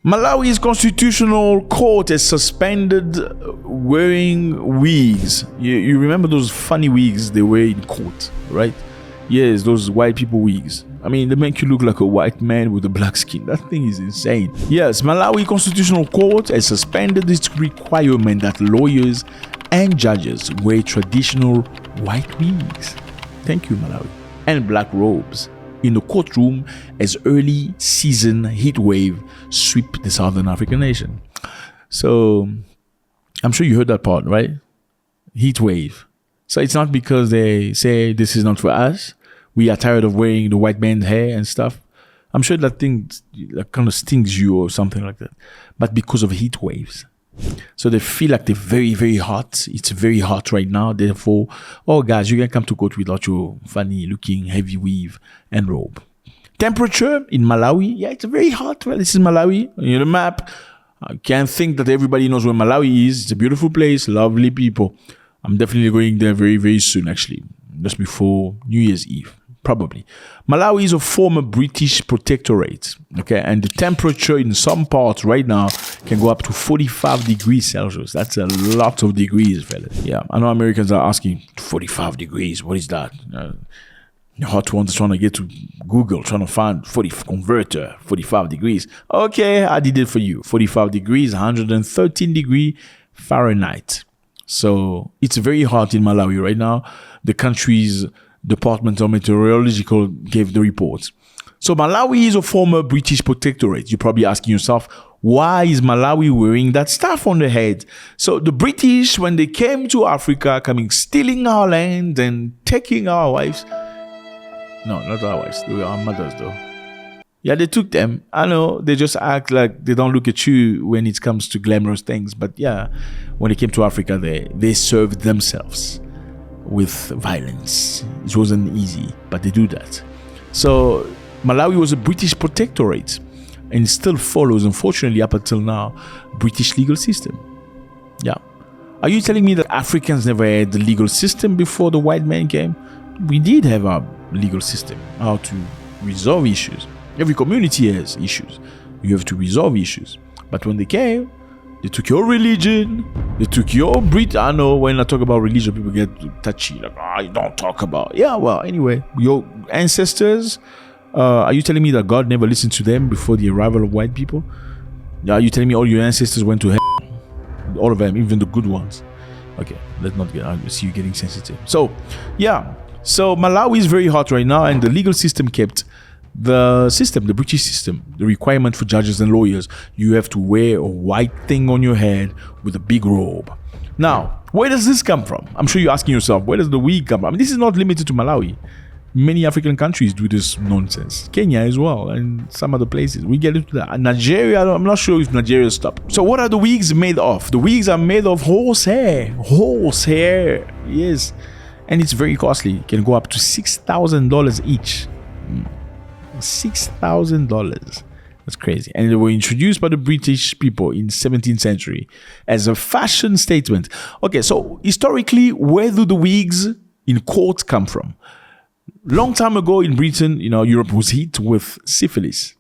Malawi's constitutional court has suspended wearing wigs. You remember those funny wigs they wear in court, right? Yes, those white people wigs. I mean, they make you look like a white man with a black skin. That thing is insane. Yes, Malawi Constitutional Court has suspended its requirement that lawyers and judges wear traditional white wigs. Thank you, Malawi. And black robes in the courtroom as early season heat wave sweep the southern African nation. So I'm sure you heard that part, right? Heat wave. So it's not because they say this is not for us. We are tired of wearing the white man's hair and stuff. I'm sure that thing kind of stings you or something like that. But because of heat waves. So they feel like they're very, very hot. It's very hot right now. Therefore, oh guys, you can come to court without your funny looking heavy weave and robe. Temperature in Malawi. Yeah, it's very hot. Well, this is Malawi. On the map. I can't think that everybody knows where Malawi is. It's a beautiful place. Lovely people. I'm definitely going there very, very soon, actually. Just before New Year's Eve. Probably. Malawi is a former British protectorate, okay, and the temperature in some parts right now can go up to 45 degrees Celsius. That's a lot of degrees, fellas. Yeah, I know Americans are asking, 45 degrees, what is that? Hot ones trying to get to Google, trying to find converter, 45 degrees. Okay, I did it for you. 45 degrees, 113 degrees Fahrenheit. So it's very hot in Malawi right now. The country's Department of Meteorological gave the report. So Malawi is a former British protectorate. You're probably asking yourself, why is Malawi wearing that stuff on the head? So the British, when they came to Africa, stealing our land and taking our wives. No, not our wives. They were our mothers, though. Yeah, they took them. I know, they just act like they don't look at you when it comes to glamorous things. But yeah, when they came to Africa, they served themselves with violence. It wasn't easy, but they do that. So Malawi was a British protectorate and still follows, unfortunately, up until now, British legal system. Yeah. Are you telling me that Africans never had the legal system before the white man came? We did have our legal system, how to resolve issues. Every community has issues. You have to resolve issues. But when they came, they took your religion, they took your breed. I know when I talk about religion, people get touchy, like, you don't talk about. Yeah, well, anyway, your ancestors, are you telling me that God never listened to them before the arrival of white people? Are you telling me all your ancestors went to hell? All of them, even the good ones. Okay, let's not get, I see you getting sensitive. So, yeah, so Malawi is very hot right now, and the legal system kept the British system, the requirement for judges and lawyers, you have to wear a white thing on your head with a big robe. Now, where does this come from? I'm sure you're asking yourself, where does the wig come from? I mean, this is not limited to Malawi. Many African countries do this nonsense. Kenya as well, and some other places. We get into that. Nigeria, I'm not sure if Nigeria stopped. So what are the wigs made of? The wigs are made of horse hair. Horse hair, yes. And it's very costly. It can go up to $6,000 each. $6,000. That's crazy. And they were introduced by the British people in 17th century as a fashion statement. Okay, so historically, where do the wigs in court come from? Long time ago in Britain, Europe was hit with syphilis.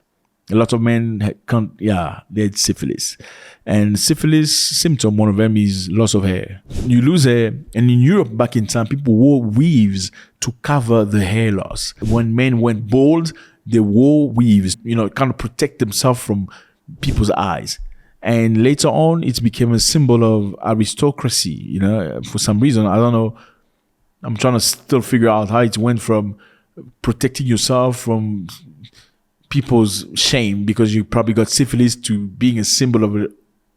A lot of men they had syphilis. And syphilis symptom, one of them is loss of hair. You lose hair, and in Europe back in time, people wore weaves to cover the hair loss. When men went bald, they wore weaves, kind of protect themselves from people's eyes. And later on, it became a symbol of aristocracy, for some reason. I don't know. I'm trying to still figure out how it went from protecting yourself from people's shame because you probably got syphilis to being a symbol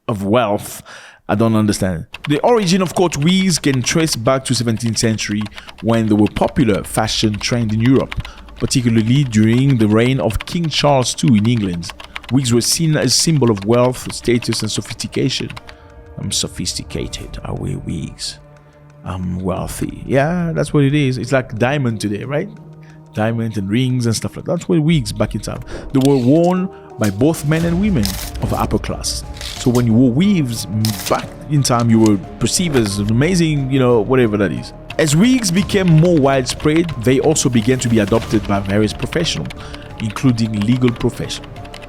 of wealth. I don't understand. The origin of court wigs can trace back to 17th century when they were popular fashion trend in Europe, particularly during the reign of King Charles II in England. Wigs were seen as a symbol of wealth, status, and sophistication. I'm sophisticated. I wear wigs. I'm wealthy. Yeah, that's what it is. It's like diamond today, right? Diamond and rings and stuff like that. That's what wigs back in time. They were worn by both men and women of upper class. So when you wore weaves back in time, you were perceived as an amazing, whatever that is. As wigs became more widespread, they also began to be adopted by various professionals, including legal profession.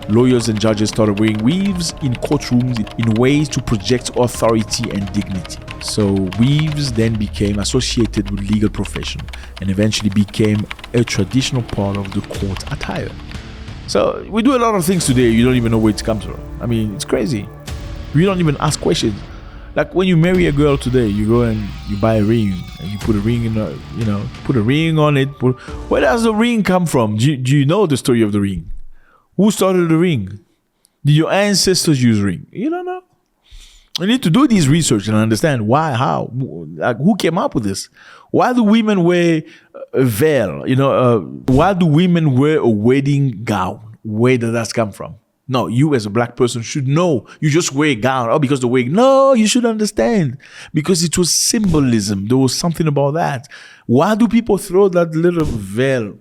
lawyers and judges started wearing weaves in courtrooms in ways to project authority and dignity. So weaves then became associated with legal profession and eventually became a traditional part of the court attire. So we do a lot of things today, you don't even know where it comes from. I mean, it's crazy. We don't even ask questions. Like when you marry a girl today, you go and you buy a ring and you put a ring in put a ring on it. Where does the ring come from? Do you know the story of the ring? Who started the ring? Did your ancestors use ring? You don't know. You need to do this research and understand why, how, like who came up with this? Why do women wear a veil? Why do women wear a wedding gown? Where does that come from? No, you as a black person should know. You just wear a gown. Oh, because the wig. No, you should understand. Because it was symbolism. There was something about that. Why do people throw that little veil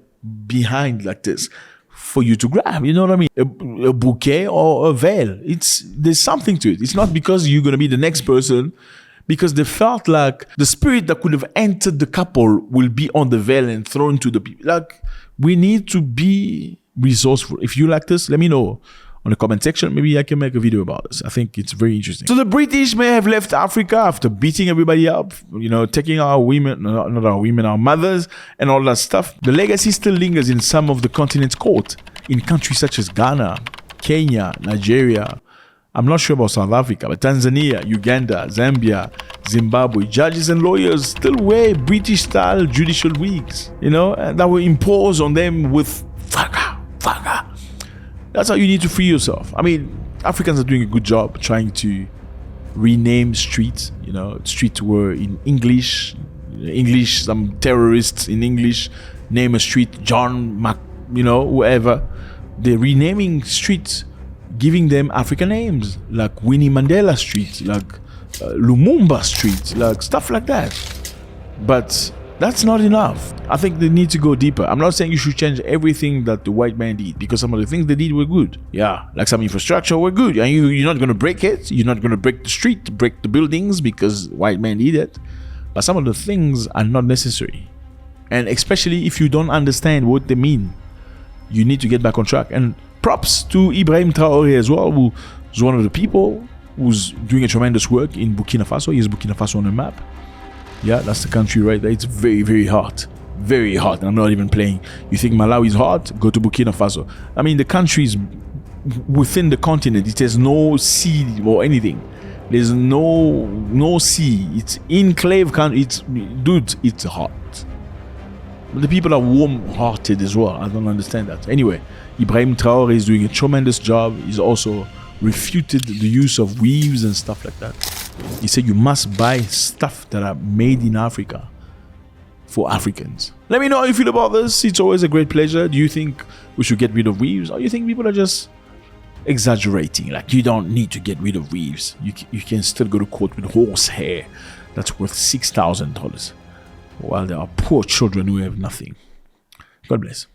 behind like this? For you to grab, you know what I mean? A bouquet or a veil. There's something to it. It's not because you're going to be the next person, because they felt like the spirit that could have entered the couple will be on the veil and thrown to the people. Like, we need to be resourceful. If you like this, let me know on the comment section. Maybe I can make a video about this. I think it's very interesting. So the British may have left Africa after beating everybody up, taking our women, not our women, our mothers and all that stuff. The legacy still lingers in some of the continent's court, in countries such as Ghana, Kenya, Nigeria. I'm not sure about South Africa, but Tanzania, Uganda, Zambia, Zimbabwe, judges and lawyers still wear British-style judicial wigs, and that were imposed on them with faga. That's how you need to free yourself. I mean, Africans are doing a good job trying to rename streets. Streets were in English, some terrorists in English name a street John Mac, whoever. They're renaming streets, giving them African names, like Winnie Mandela Street, like Lumumba Street, like stuff like that. But that's not enough. I think they need to go deeper. I'm not saying you should change everything that the white man did, because some of the things they did were good. Yeah, like some infrastructure were good. And you're not going to break it. You're not going to break the street, break the buildings because white man did it. But some of the things are not necessary. And especially if you don't understand what they mean, you need to get back on track. And props to Ibrahim Traoré as well, who's one of the people who's doing a tremendous work in Burkina Faso. He has Burkina Faso on the map. Yeah, that's the country right there. It's very, very hot. Very hot. And I'm not even playing. You think Malawi is hot? Go to Burkina Faso. I mean, the country is within the continent. It has no sea or anything. There's no sea. It's enclave country. It's hot. But the people are warm-hearted as well. I don't understand that. Anyway, Ibrahim Traoré is doing a tremendous job. He's also refuted the use of weaves and stuff like that. He said you must buy stuff that are made in Africa for Africans. Let me know how you feel about this. It's always a great pleasure. Do you think we should get rid of weaves, or do you think people are just exaggerating? Like, you don't need to get rid of weaves. You can still go to court with horse hair that's worth $6,000, while there are poor children who have nothing. God bless.